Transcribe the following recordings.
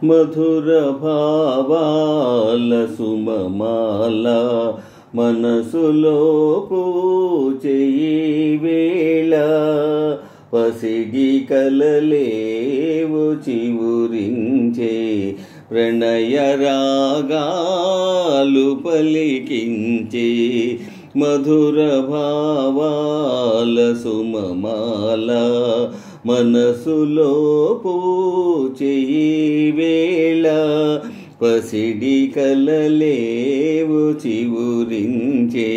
మధుర భావాల సుమమాల మనసులో పూచేయి వేళ పసిడి కలలేవు చివురించే ప్రణయ రాగాలు పలికించే మధుర భావాల సుమమాల మనసులో పూచేయి వేళ పసిడి కలలేవు చివురించే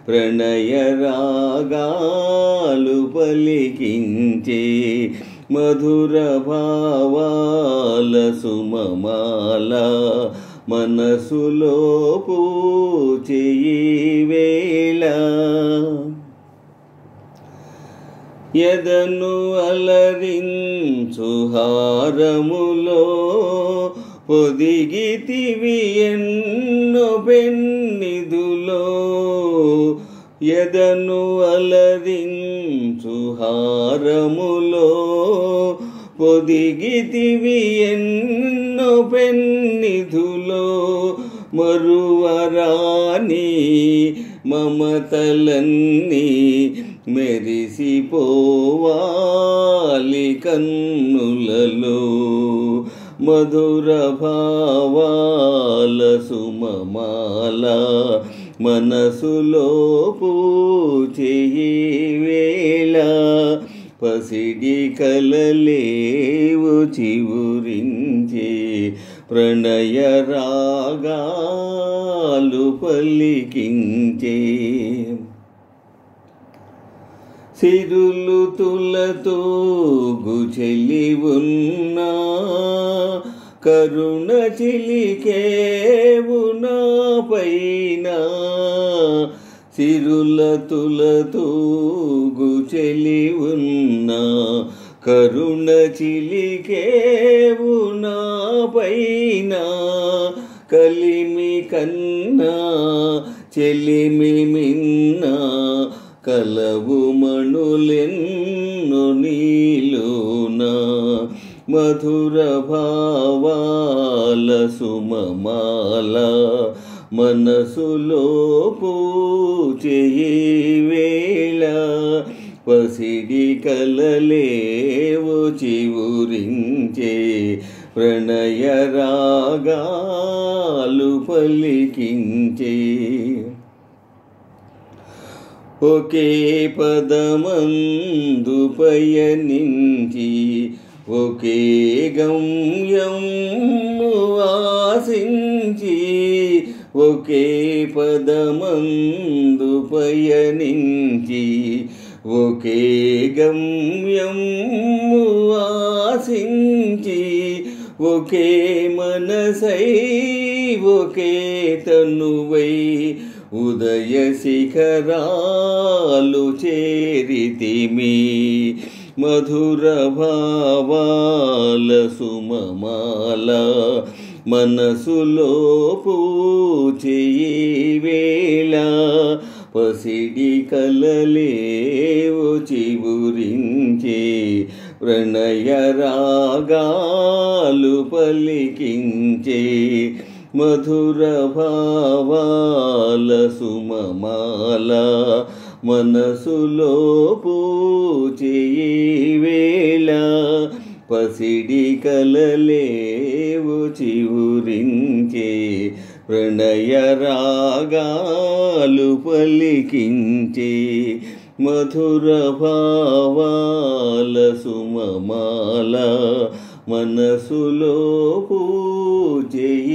ప్రణయ రాగాలు పలికించే మధుర భావాల సుమమాల మనసులో పూచేయి వేళ ఎదను అలరించు హారములో పొదిగితివి ఎన్నో పెన్నిధులో ఎదను అలరించు హారములో పొదిగితివి ఎన్నో పెన్నిధులో మరువరాని మమతలన్నీ మెరిసిపోవాలి కన్నులలో మధుర భావాల సుమమాల మనసులో పూచేయి వేళ పసిడి కలలేవు చివురించే ప్రణయ రాగాలు పలికించే సిరులు తులతూగు చెలి ఉన్నా కరుణ చిలికేవు నా పైన సిరుల తులతూగు చెలి ఉన్నా కరుణ చిలికేవు నా పైన కలిమి కన్నా చెలిమి మిన్నా కలవు మణులెన్నో నీలోనా మధుర భావాల సుమమాల మనసులో పూచేయి వేళ పసిడి కలలేవు చివురించే ప్రణయ రాగాలు పలికించే ఒకే పదమందు పయనించి ఒకే గమ్యము ఆశించి ఒకే పదమందు పయనించి ఒకే గమ్యము ఆశించి ఒకే మనసై ఒకే తనువై ఉదయ శిఖరాలు చేరితిమి మధుర భావాల సుమమాల మనసులో పూచేయి వేళ పసిడి కలలేవు చివురించే ప్రణయ రాగాలు పలికించే మధుర భావాల సుమమాల మనసులో పూచేయి వేళ పసిడి కలలేవు చివురించే ప్రణయ రాగాలు పలికించే మధుర భావాల సుమమాల మనసులో పూచేయి